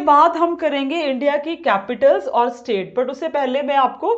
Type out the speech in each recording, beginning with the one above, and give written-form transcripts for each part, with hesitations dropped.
बाद हम करेंगे इंडिया की कैपिटल्स और स्टेट, बट उससे पहले मैं आपको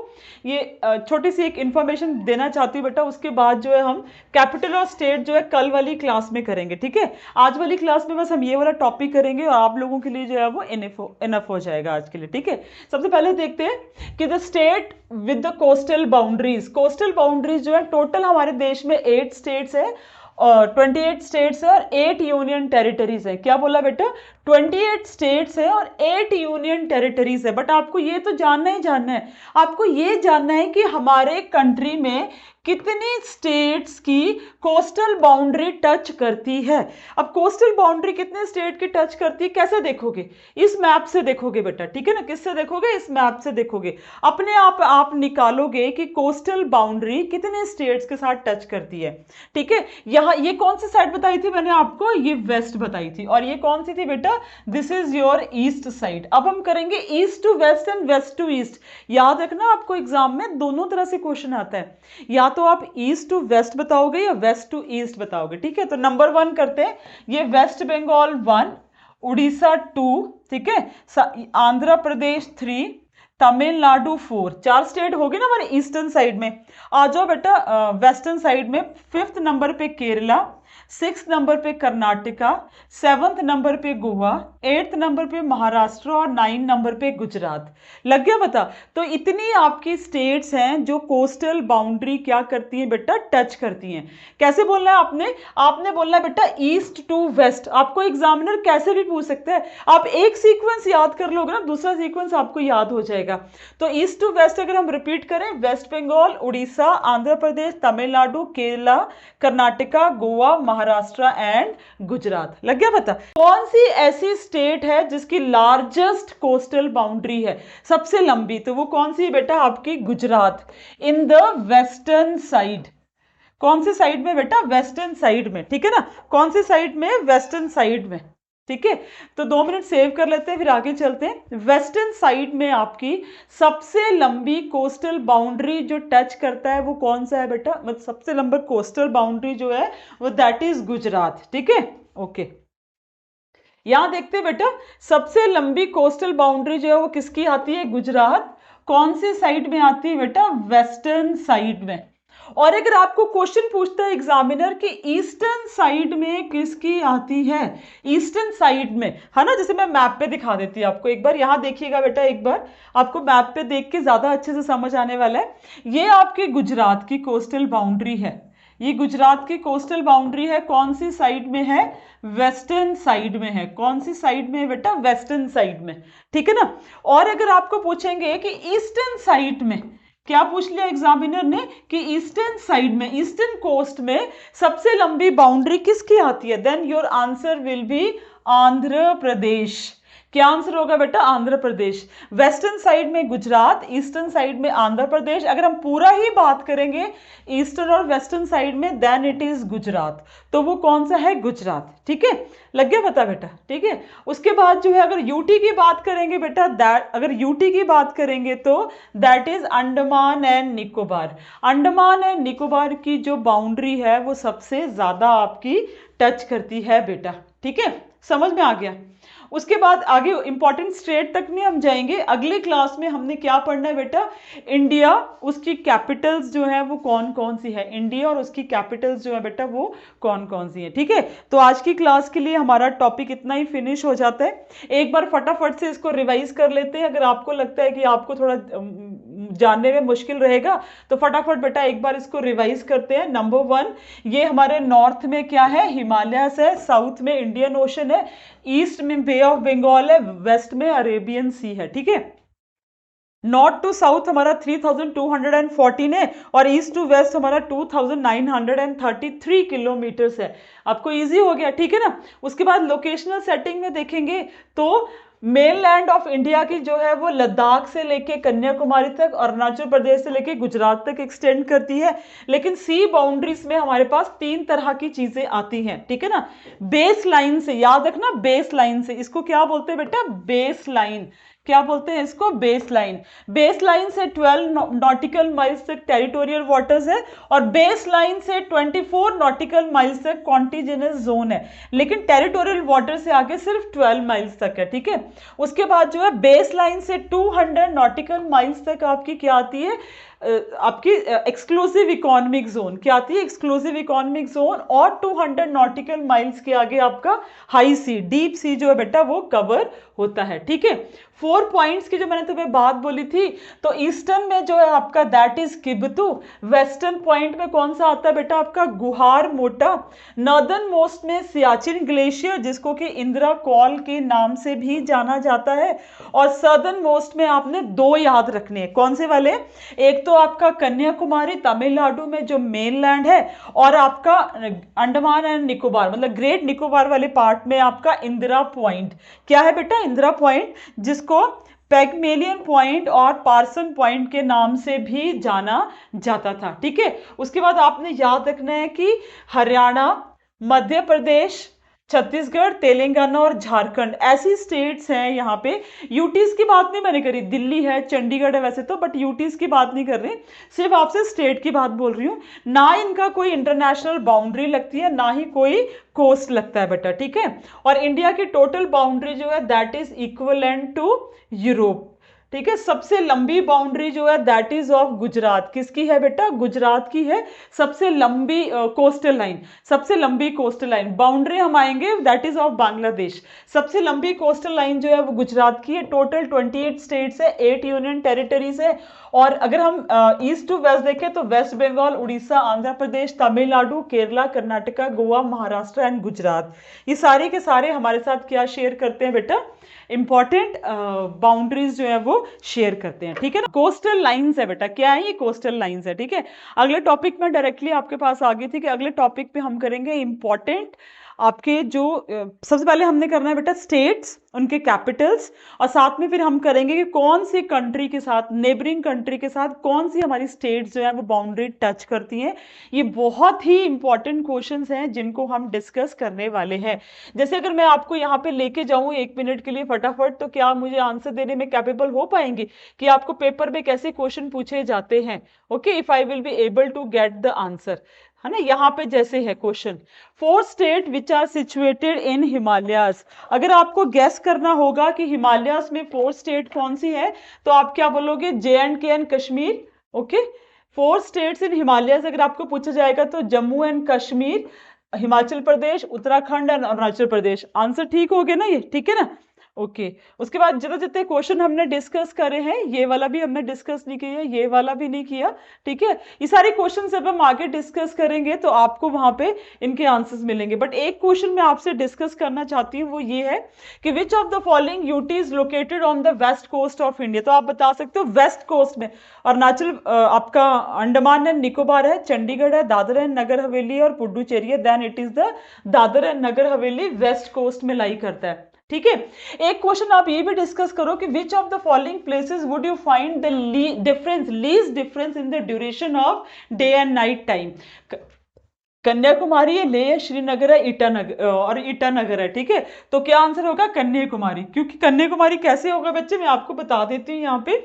ये छोटी सी एक इंफॉर्मेशन देना चाहती हूँ बेटा। उसके बाद जो है हम कैपिटल और स्टेट जो है कल वाली क्लास में करेंगे, ठीक है। आज वाली क्लास में बस हम ये वाला टॉपिक करेंगे और आप लोगों के लिए जो है वो इनफ हो जाएगा आज के लिए, ठीक है। सबसे पहले देखते हैं कि the state with the coastal boundaries. Coastal boundaries जो है टोटल हमारे देश में 8 स्टेट्स है और 28 स्टेट्स है और 8 यूनियन टेरिटरीज है। क्या बोला बेटा? 28 स्टेट्स है और 8 यूनियन टेरिटरीज है। बट आपको ये तो जानना ही जानना है, आपको ये जानना है कि हमारे कंट्री में कितनी स्टेट्स की कोस्टल बाउंड्री टच करती है। अब कोस्टल बाउंड्री कितने स्टेट की टच करती है कैसे देखोगे? इस मैप से देखोगे बेटा, ठीक है ना। किससे देखोगे? इस मैप से देखोगे। अपने आप निकालोगे कि कोस्टल बाउंड्री कितने स्टेट्स के साथ टच करती है, ठीक है। यहाँ ये कौन सी साइड बताई थी मैंने आपको? ये वेस्ट बताई थी। और ये कौन सी थी बेटा? This is your east side. अब हम करेंगे east to west and west to east. याद रखना आपको एग्जाम में दोनों तरह से क्वेश्चन आता है, या तो आप ईस्ट टू वेस्ट बताओगे या वेस्ट टू ईस्ट बताओगे, ठीक है। तो नंबर 1 करते हैं। ये वेस्ट बंगाल 1, उड़ीसा 2, ठीक है, आंध्र प्रदेश 3, तमिलनाडु 4। 4 स्टेट हो गए ना हमारे ईस्टर्न साइड में। आ जाओ बेटा वेस्टर्न साइड में। 5th नंबर पे केरला, 6th नंबर पे कर्नाटका, 7th नंबर पे गोवा, 8th नंबर पे महाराष्ट्र और 9 नंबर पे गुजरात। लग गया बता? तो इतनी आपकी स्टेट्स हैं जो कोस्टल बाउंड्री क्या करती हैं बेटा? टच करती हैं। कैसे बोलना है आपने? आपने बोलना है बेटा ईस्ट टू वेस्ट। आपको एग्जामिनर कैसे भी पूछ सकता है, आप एक सीक्वेंस याद कर लोगे ना, दूसरा सीक्वेंस आपको याद हो जाएगा। तो ईस्ट टू वेस्ट अगर हम रिपीट करें, वेस्ट बंगाल, उड़ीसा, आंध्र प्रदेश, तमिलनाडु, केरला, कर्नाटका, गोवा, महाराष्ट्र एंड गुजरात। लग गया पता? कौन सी ऐसी स्टेट है जिसकी लार्जेस्ट कोस्टल बाउंड्री है, सबसे लंबी? तो वो कौन सी बेटा? आपकी Gujarat, in the western side. कौन सी साइड में बेटा? वेस्टर्न साइड में, ठीक है ना। कौन सी साइड में? वेस्टर्न साइड में, ठीक है। तो 2 मिनट सेव कर लेते हैं, फिर आगे चलते हैं। वेस्टर्न साइड में आपकी सबसे लंबी कोस्टल बाउंड्री जो टच करता है वो कौन सा है बेटा? मतलब सबसे लंबा कोस्टल बाउंड्री जो है वो दैट इज गुजरात, ठीक है। ओके, यहां देखते हैं बेटा सबसे लंबी कोस्टल बाउंड्री जो है वो किसकी आती है? गुजरात। कौन सी साइड में आती है बेटा? वेस्टर्न साइड में। और अगर आपको क्वेश्चन पूछता है एग्जामिनर कि ईस्टर्न साइड में किसकी आती है, ईस्टर्न साइड में, है ना। जैसे मैं मैप पे दिखा देती हूँ आपको, एक बार यहां देखिएगा बेटा, एक बार आपको मैप पे देख के ज्यादा अच्छे से समझ आने वाला है। ये आपके गुजरात की कोस्टल बाउंड्री है, ये गुजरात की कोस्टल बाउंड्री है। कौन सी साइड में है? वेस्टर्न साइड में है। कौन सी साइड में है बेटा? वेस्टर्न साइड में, ठीक है ना। और अगर आपको पूछेंगे कि ईस्टर्न साइड में, क्या पूछ लिया एग्जामिनर ने कि ईस्टर्न साइड में, ईस्टर्न कोस्ट में सबसे लंबी बाउंड्री किसकी आती है, then your answer will be Andhra Pradesh. क्या आंसर होगा बेटा? आंध्र प्रदेश। वेस्टर्न साइड में गुजरात, ईस्टर्न साइड में आंध्र प्रदेश। अगर हम पूरा ही बात करेंगे ईस्टर्न और वेस्टर्न साइड में, देन इट इज गुजरात। तो वो कौन सा है? गुजरात, ठीक है। लग गया पता बेटा, ठीक है। उसके बाद जो है अगर यूटी की बात करेंगे बेटा, दैट अगर यूटी की बात करेंगे तो that is Andaman and Nicobar. Andaman and Nicobar की जो बाउंड्री है वो सबसे ज्यादा आपकी टच करती है बेटा, ठीक है। समझ में आ गया? उसके बाद आगे इंपॉर्टेंट स्टेट तक में हम जाएंगे। अगले क्लास में हमने क्या पढ़ना है बेटा? इंडिया, उसकी कैपिटल्स जो है वो कौन कौन सी है, इंडिया और उसकी कैपिटल्स जो है बेटा वो कौन कौन सी है, ठीक है। तो आज की क्लास के लिए हमारा टॉपिक इतना ही फिनिश हो जाता है। एक बार फटाफट से इसको रिवाइज कर लेते हैं। अगर आपको लगता है कि आपको थोड़ा जानने में मुश्किल रहेगा तो फटाफट बेटा एक बार इसको रिवाइज करते हैं। नंबर 1, ये हमारे नॉर्थ में क्या है? हिमालयस है, साउथ में इंडियन ओशन है, ईस्ट में बे ऑफ बंगाल है, वेस्ट में अरेबियन सी है, ठीक है। नॉर्थ टू साउथ हमारा 3214 है और ईस्ट टू वेस्ट हमारा 2933 किलोमीटर्स है। आपको इजी हो गया, ठीक है ना। उसके बाद लोकेशनल सेटिंग में देखेंगे तो मेन लैंड ऑफ इंडिया की जो है वो लद्दाख से लेके कन्याकुमारी तक, अरुणाचल प्रदेश से लेके गुजरात तक एक्सटेंड करती है। लेकिन सी बाउंड्रीज में हमारे पास 3 तरह की चीजें आती हैं, ठीक है ना। बेस लाइन से, याद रखना बेस लाइन से, इसको क्या बोलते हैं बेटा? Base line. क्या बोलते हैं इसको, बेस लाइन। बेस लाइन से 12 नॉटिकल माइल्स तक टेरिटोरियल वाटर्स है और बेस लाइन से 24 नॉटिकल माइल्स तक कॉन्टिजेनस जोन है, लेकिन टेरिटोरियल वाटर से आगे सिर्फ 12 माइल्स तक है, ठीक है। उसके बाद जो है बेस लाइन से 200 नॉटिकल माइल्स तक आपकी क्या आती है, आपकी एक्सक्लूसिव इकोनॉमिक जोन। क्या आती है, एक्सक्लूसिव इकोनॉमिक जोन। और 200 नॉटिकल माइल्स के आगे आपका हाई सी, डीप सी जो है बेटा वो कवर होता है, ठीक है। 4 पॉइंट्स की जो मैंने तुम्हें बात बोली थी, तो ईस्टर्न में जो है आपका दैट इज किबतू, वेस्टर्न पॉइंट में कौन सा आता है बेटा आपका, गुहार मोटा, नॉर्दर्न मोस्ट में सियाचिन ग्लेशियर जिसको कि इंदिरा कॉल के नाम से भी जाना जाता है, और सदर्न मोस्ट में आपने 2 याद रखने हैं। कौन से वाले, एक तो आपका कन्याकुमारी तमिलनाडु में जो मेन लैंड है, और आपका अंडमान एंड निकोबार मतलब ग्रेट निकोबार वाले पार्ट में आपका इंदिरा पॉइंट। क्या है बेटा, इंदिरा पॉइंट, जिसको पैगमेलियन पॉइंट और पार्सन पॉइंट के नाम से भी जाना जाता था, ठीक है। उसके बाद आपने याद रखना है कि हरियाणा, मध्य प्रदेश, छत्तीसगढ़, तेलंगाना और झारखंड ऐसी स्टेट्स हैं यहाँ पे। यूटीज की बात नहीं मैंने करी, दिल्ली है, चंडीगढ़ है वैसे तो, बट यूटीज की बात नहीं कर रही, सिर्फ आपसे स्टेट की बात बोल रही हूँ। ना इनका कोई इंटरनेशनल बाउंड्री लगती है, ना ही कोई कोस्ट लगता है बेटा, ठीक है। और इंडिया की टोटल बाउंड्री जो है that is equivalent to Europe, ठीक है। सबसे लंबी बाउंड्री जो है दैट इज ऑफ गुजरात। किसकी है बेटा, गुजरात की है सबसे लंबी कोस्टल लाइन, सबसे लंबी कोस्टल लाइन। बाउंड्री हम आएंगे दैट इज ऑफ बांग्लादेश। सबसे लंबी कोस्टल लाइन जो है वो गुजरात की है। टोटल 28 स्टेट्स है, 8 यूनियन टेरिटरीज है। और अगर हम ईस्ट टू वेस्ट देखें तो वेस्ट बंगाल, उड़ीसा, आंध्र प्रदेश, तमिलनाडु, केरला, कर्नाटका, गोवा, महाराष्ट्र एंड गुजरात, ये सारे के सारे हमारे साथ क्या शेयर करते हैं बेटा, इंपॉर्टेंट बाउंड्रीज जो है वो शेयर करते हैं, ठीक है ना। कोस्टल लाइंस है बेटा, क्या है ये, कोस्टल लाइंस है, ठीक है। अगले टॉपिक में डायरेक्टली आपके पास आ गई थी कि अगले टॉपिक पे हम करेंगे इंपॉर्टेंट आपके जो सबसे पहले हमने करना है बेटा स्टेट्स, उनके कैपिटल्स, और साथ में फिर हम करेंगे कि कौन सी कंट्री के साथ, नेबरिंग कंट्री के साथ कौन सी हमारी स्टेट्स जो है वो बाउंड्री टच करती हैं। ये बहुत ही इंपॉर्टेंट क्वेश्चंस हैं जिनको हम डिस्कस करने वाले हैं। जैसे अगर मैं आपको यहाँ पे लेके जाऊँ 1 मिनट के लिए फटाफट, तो क्या मुझे आंसर देने में कैपेबल हो पाएंगे कि आपको पेपर में कैसे क्वेश्चन पूछे जाते हैं। Okay, if I will be able to get the answer, है ना। यहाँ पे जैसे है question, 4 state which are situated in Himalayas. अगर आपको गैस करना होगा कि हिमालयाज में 4 स्टेट कौन सी है, तो आप क्या बोलोगे, J&K and Kashmir. Okay, 4 states in Himalayas अगर आपको पूछा जाएगा तो Jammu and Kashmir, Himachal Pradesh, Uttarakhand and Arunachal Pradesh. Answer ठीक हो गया ना ये, ठीक है ना। ओके, उसके बाद जितने जितने क्वेश्चन हमने डिस्कस करे हैं, ये वाला भी हमने डिस्कस नहीं किया, ये वाला भी नहीं किया, ठीक है। ये सारे क्वेश्चन जब हम आगे डिस्कस करेंगे तो आपको वहां पे इनके आंसर्स मिलेंगे। बट एक क्वेश्चन मैं आपसे डिस्कस करना चाहती हूँ, वो ये है कि which of the following UT is located on the west coast of India. तो आप बता सकते हो वेस्ट कोस्ट में अरुणाचल, आपका अंडमान एंड निकोबार है, चंडीगढ़ है, दादर एंड नगर हवेली और पुडुचेरी है, then it is the Dadra and Nagar Haveli west coast में लाई करता है, ठीक है। एक क्वेश्चन आप ये भी डिस्कस करो कि which of the following places would you find the least difference in the duration of day and night time. Kanyakumari है, लेह है, श्रीनगर है, ईटानगर और ईटानगर है, ठीक है। तो क्या आंसर होगा, कन्याकुमारी। क्योंकि कन्याकुमारी कैसे होगा बच्चे, मैं आपको बता देती हूँ। यहाँ पे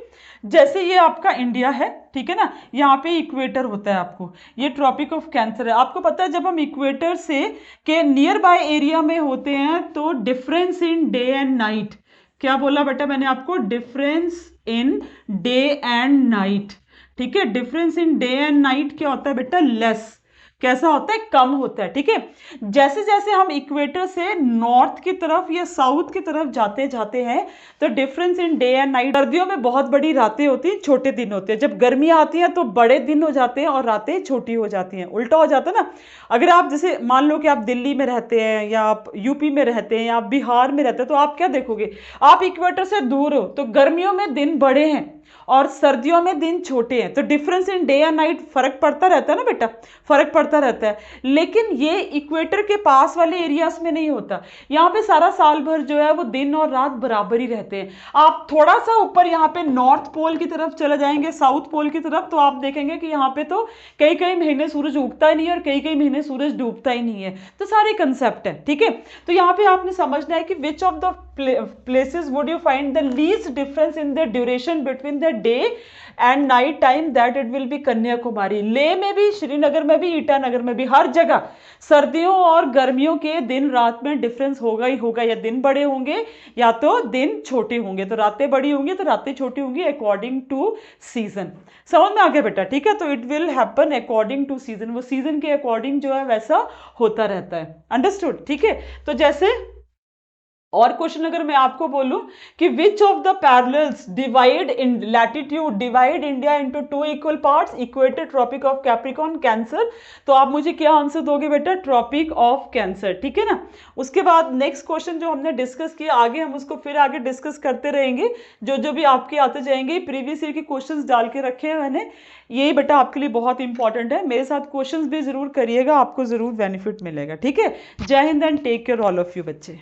जैसे ये आपका इंडिया है, ठीक है ना, यहाँ पे इक्वेटर होता है, आपको ये ट्रॉपिक ऑफ कैंसर है। आपको पता है जब हम इक्वेटर से के नियर बाय एरिया में होते हैं तो difference in day and night, क्या बोला बेटा मैंने आपको, difference in day and night, ठीक है। Difference in day and night क्या होता है बेटा, लेस, कैसा होता है, कम होता है, ठीक है। जैसे जैसे हम इक्वेटर से नॉर्थ की तरफ या साउथ की तरफ जाते जाते हैं तो difference in day and night, सर्दियों में बहुत बड़ी रातें होती हैं, छोटे दिन होते हैं। जब गर्मियां आती हैं तो बड़े दिन हो जाते हैं और रातें छोटी हो जाती हैं, उल्टा हो जाता है ना। अगर आप जैसे मान लो कि आप दिल्ली में रहते हैं या आप यूपी में रहते हैं या आप बिहार में रहते हैं, तो आप क्या देखोगे, आप इक्वेटर से दूर हो तो गर्मियों में दिन बड़े हैं और सर्दियों में दिन छोटे हैं, तो difference in day and night फर्क पड़ता रहता है ना बेटा, फर्क पड़ता रहता है। लेकिन ये इक्वेटर के पास वाले एरियाज में नहीं होता, यहाँ पे सारा साल भर जो है वो दिन और रात बराबर ही रहते हैं। आप थोड़ा सा ऊपर यहाँ पे नॉर्थ पोल की तरफ चले जाएंगे, साउथ पोल की तरफ, तो आप देखेंगे कि यहाँ पे तो कई कई महीने सूरज उगता ही नहीं है और कई कई महीने सूरज डूबता ही नहीं है। तो सारे कंसेप्ट है, ठीक है। तो यहाँ पे आपने समझना है कि which of the places would you find the least difference in the duration between the day and night time? That it will be Kanyakumari. Leh में भी, श्रीनगर में भी, ईटानगर में भी, हर जगह सर्दियों और गर्मियों के दिन रात में डिफरेंस होगा ही होगा। या दिन बड़े होंगे या तो दिन छोटे होंगे, तो रातें बड़ी होंगी तो रातें छोटी होंगी अकॉर्डिंग टू सीजन। समझ में आ गया बेटा? ठीक है, तो it will happen according to season, वो सीजन के अकॉर्डिंग जो है वैसा होता रहता है। अंडरस्टूड? ठीक है, तो जैसे और क्वेश्चन अगर मैं आपको बोलूं कि which of the parallels divide in latitude divide India into two equal parts, equator, tropic of Capricorn, cancer, तो आप मुझे क्या आंसर दोगे बेटा? Tropic of cancer. ठीक है ना? उसके बाद नेक्स्ट क्वेश्चन जो हमने डिस्कस किया, आगे हम उसको फिर आगे डिस्कस करते रहेंगे, जो जो भी आपके आते जाएंगे। प्रीवियस ईयर के क्वेश्चंस डाल के रखे हैं मैंने, ये बेटा आपके लिए बहुत इंपॉर्टेंट है। मेरे साथ क्वेश्चंस भी जरूर करिएगा, आपको जरूर बेनिफिट मिलेगा। ठीक है, Jai Hind and take care all of you बच्चे।